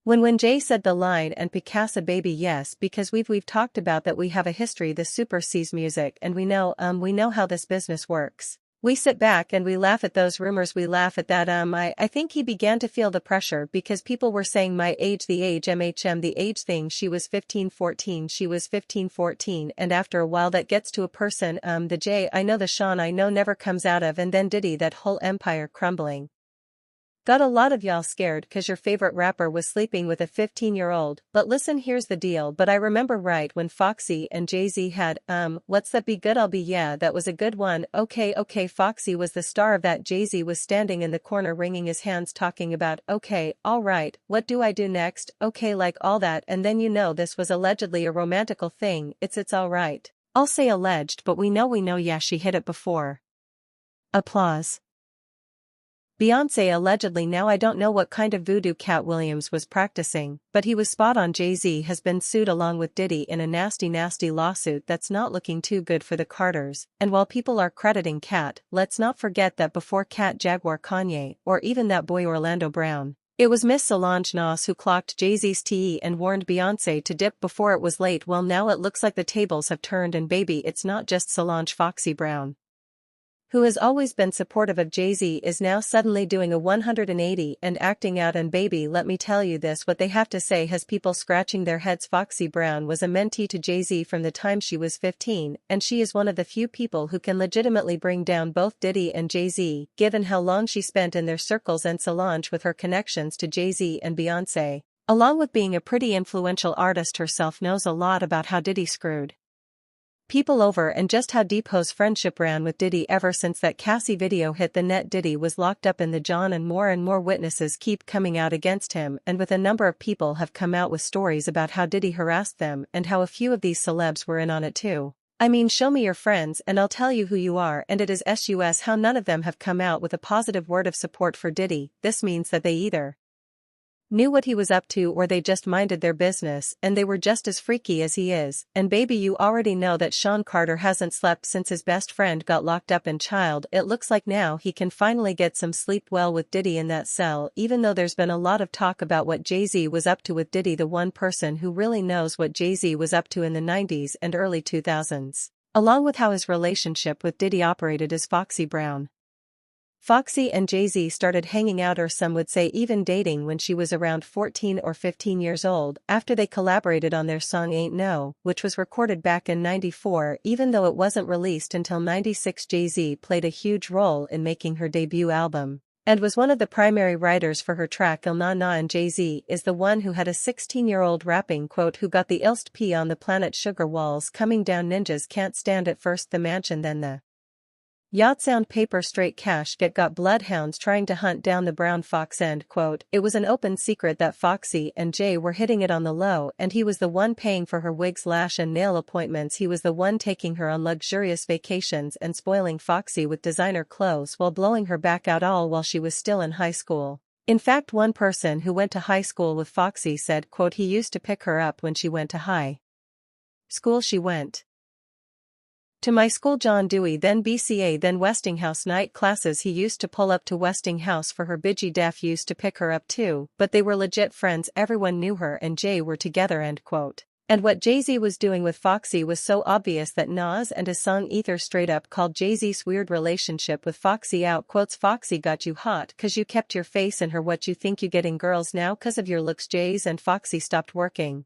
When Jay said the line and Picasa baby yes because we've talked about that we have a history this super sees music and we know how this business works. We sit back and we laugh at those rumors we laugh at that I think he began to feel the pressure because people were saying my age the age the age thing she was 15-14 she was 15-14 and after a while that gets to a person the Jay I know the Sean I know never comes out of and then Diddy that whole empire crumbling. Got a lot of y'all scared cause your favorite rapper was sleeping with a 15-year-old, but listen here's the deal but I remember right when Foxy and JayZ had, what's that be good I'll be yeah that was a good one okay Foxy was the star of that JayZ was standing in the corner wringing his hands talking about okay, alright, what do I do next, okay like all that and then this was allegedly a romantical thing, it's alright. I'll say alleged but we know yeah she hit it before. Applause. Beyonce allegedly now I don't know what kind of voodoo Cat Williams was practicing, but he was spot on JayZ has been sued along with Diddy in a nasty lawsuit that's not looking too good for the Carters, and while people are crediting Cat, let's not forget that before Cat Jaguar Kanye, or even that boy Orlando Brown, it was Miss Solange Knowles who clocked JayZ's TE and warned Beyonce to dip before it was late well now it looks like the tables have turned and baby it's not just Solange Foxy Brown, who has always been supportive of JayZ is now suddenly doing a 180 and acting out and baby let me tell you this what they have to say has people scratching their heads Foxy Brown was a mentee to JayZ from the time she was 15 and she is one of the few people who can legitimately bring down both Diddy and JayZ given how long she spent in their circles and Solange with her connections to JayZ and Beyonce, along with being a pretty influential artist herself knows a lot about how Diddy screwed people over and just how deep Ho's friendship ran with Diddy ever since that Cassie video hit the net. Diddy was locked up in the John and more witnesses keep coming out against him and with a number of people have come out with stories about how Diddy harassed them and how a few of these celebs were in on it too. I mean show me your friends and I'll tell you who you are and it is sus how none of them have come out with a positive word of support for Diddy. This means that they either knew what he was up to or they just minded their business and they were just as freaky as he is, and baby you already know that Sean Carter hasn't slept since his best friend got locked up in child. It looks like now he can finally get some sleep well with Diddy in that cell even though there's been a lot of talk about what JayZ was up to with Diddy. The one person who really knows what JayZ was up to in the 90s and early 2000s, along with how his relationship with Diddy operated is Foxy Brown. Foxy and JayZ started hanging out or some would say even dating when she was around 14 or 15 years old after they collaborated on their song Ain't No, which was recorded back in '94 even though it wasn't released until '96. JayZ played a huge role in making her debut album and was one of the primary writers for her track Il Na Na and JayZ is the one who had a 16-year-old rapping quote who got the illest pee on the planet sugar walls coming down ninjas can't stand it first the mansion then the yacht sound paper straight cash get got bloodhounds trying to hunt down the brown fox end quote. It was an open secret that Foxy and Jay were hitting it on the low and he was the one paying for her wigs lash and nail appointments. He was the one taking her on luxurious vacations and spoiling Foxy with designer clothes while blowing her back out all while she was still in high school. In fact one person who went to high school with Foxy said quote he used to pick her up when she went to high school. She went to my school John Dewey then BCA then Westinghouse night classes. He used to pull up to Westinghouse for her. Biggie Def used to pick her up too, but they were legit friends, everyone knew her and Jay were together end quote. And what JayZ was doing with Foxy was so obvious that Nas and his song Ether straight up called JayZ's weird relationship with Foxy out quotes. Foxy got you hot cause you kept your face in her. What you think you getting girls now cause of your looks? Jay's and Foxy stopped working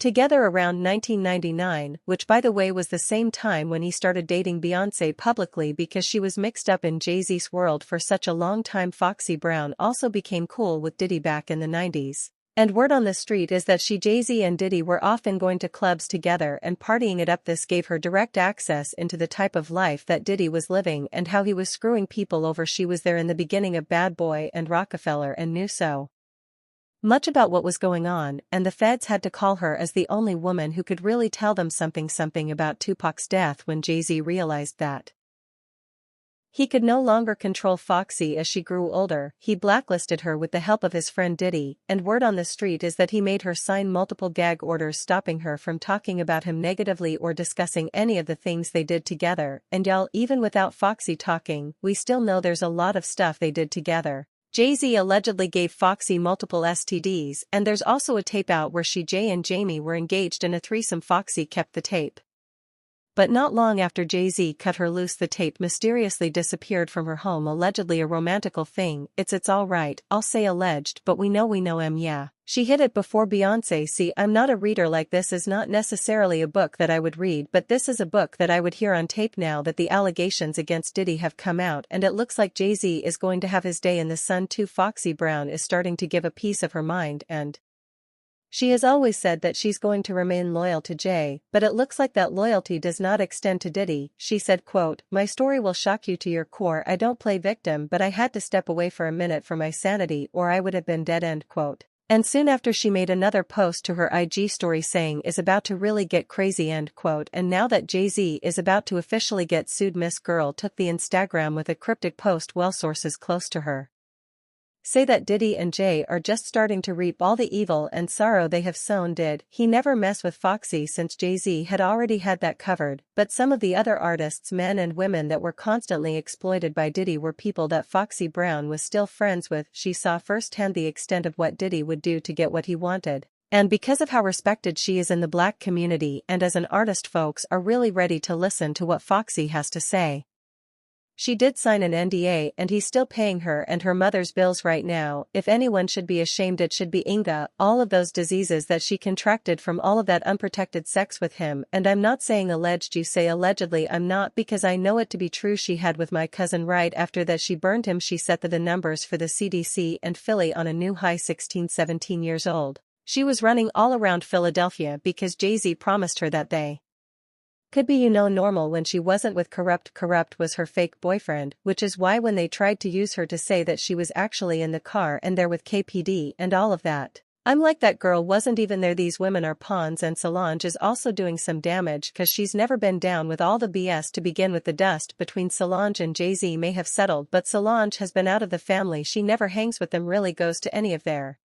together around 1999, which by the way was the same time when he started dating Beyonce publicly because she was mixed up in JayZ's world for such a long time. Foxy Brown also became cool with Diddy back in the 90s. And word on the street is that JayZ and Diddy were often going to clubs together and partying it up. This gave her direct access into the type of life that Diddy was living and how he was screwing people over. She was there in the beginning of Bad Boy and Rockefeller and knew so much about what was going on, and the feds had to call her as the only woman who could really tell them something about Tupac's death. When JayZ realized that he could no longer control Foxy as she grew older, he blacklisted her with the help of his friend Diddy, and word on the street is that he made her sign multiple gag orders stopping her from talking about him negatively or discussing any of the things they did together. And y'all, even without Foxy talking, we still know there's a lot of stuff they did together. Jay-Z allegedly gave Foxy multiple STDs, and there's also a tape out where Jay and Jamie were engaged in a threesome. Foxy kept the tape. But not long after Jay-Z cut her loose, the tape mysteriously disappeared from her home, allegedly a romantical thing. It's all right, I'll say alleged, but we know yeah. She hid it before Beyoncé. See, I'm not a reader. Like, this is not necessarily a book that I would read, but this is a book that I would hear on tape now that the allegations against Diddy have come out, and it looks like Jay-Z is going to have his day in the sun too. Foxy Brown is starting to give a piece of her mind, and she has always said that she's going to remain loyal to Jay, but it looks like that loyalty does not extend to Diddy. She said, quote, "My story will shock you to your core. I don't play victim, but I had to step away for a minute for my sanity or I would have been dead," end quote. And soon after, she made another post to her IG story saying is about to really get crazy, end quote. And now that Jay-Z is about to officially get sued, Miss Girl took the Instagram with a cryptic post. Well, sources close to her say that Diddy and Jay are just starting to reap all the evil and sorrow they have sown. Did he never mess with Foxy, since Jay-Z had already had that covered, but some of the other artists, men and women, that were constantly exploited by Diddy were people that Foxy Brown was still friends with. She saw firsthand the extent of what Diddy would do to get what he wanted. And because of how respected she is in the black community and as an artist, folks are really ready to listen to what Foxy has to say. She did sign an NDA and he's still paying her and her mother's bills right now. If anyone should be ashamed, it should be Inga. All of those diseases that she contracted from all of that unprotected sex with him. And I'm not saying alleged, you say allegedly. I'm not, because I know it to be true. She had with my cousin right after that she burned him. She set the numbers for the CDC and Philly on a new high. 17 years old. She was running all around Philadelphia because Jay-Z promised her that they could be, normal when she wasn't with Corrupt. Corrupt was her fake boyfriend, which is why when they tried to use her to say that she was actually in the car and there with KPD and all of that, I'm like, that girl wasn't even there. These women are pawns, and Solange is also doing some damage because she's never been down with all the BS to begin with. The dust between Solange and Jay-Z may have settled, but Solange has been out of the family. She never hangs with them, really goes to any of their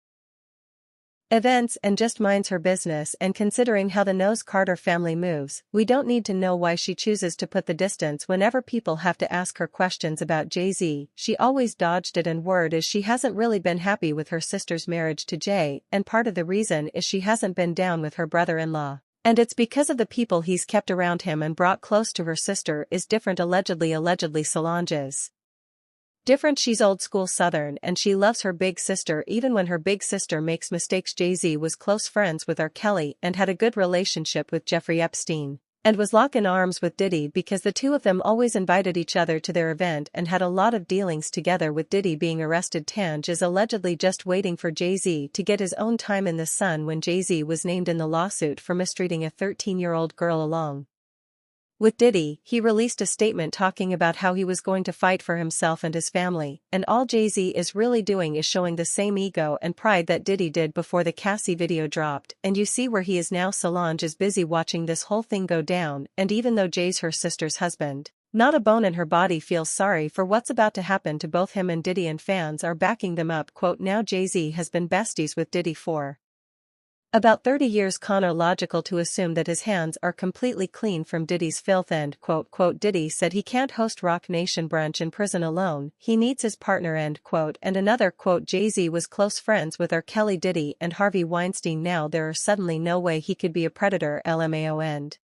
events, and just minds her business. And considering how the Nose Carter family moves, we don't need to know why she chooses to put the distance whenever people have to ask her questions about Jay-Z. She always dodged it, and word is she hasn't really been happy with her sister's marriage to Jay, and part of the reason is she hasn't been down with her brother-in-law. And it's because of the people he's kept around him and brought close to her sister is different. Allegedly Solange is different. She's old school Southern and she loves her big sister even when her big sister makes mistakes. Jay-Z was close friends with R. Kelly and had a good relationship with Jeffrey Epstein, and was lock in arms with Diddy because the two of them always invited each other to their event and had a lot of dealings together. With Diddy being arrested, Tange is allegedly just waiting for Jay-Z to get his own time in the sun. When Jay-Z was named in the lawsuit for mistreating a 13-year-old girl along with Diddy, he released a statement talking about how he was going to fight for himself and his family, and all Jay-Z is really doing is showing the same ego and pride that Diddy did before the Cassie video dropped. And you see where he is now. Solange is busy watching this whole thing go down, and even though Jay's her sister's husband, not a bone in her body feels sorry for what's about to happen to both him and Diddy, and fans are backing them up. Quote, "Now Jay-Z has been besties with Diddy for about 30 years. Logical to assume that his hands are completely clean from Diddy's filth," end quote. Diddy said he can't host Rock Nation brunch in prison alone, he needs his partner, end quote. And another quote, "Jay-Z was close friends with R. Kelly, Diddy and Harvey Weinstein. Now there are suddenly no way he could be a predator, LMAO," end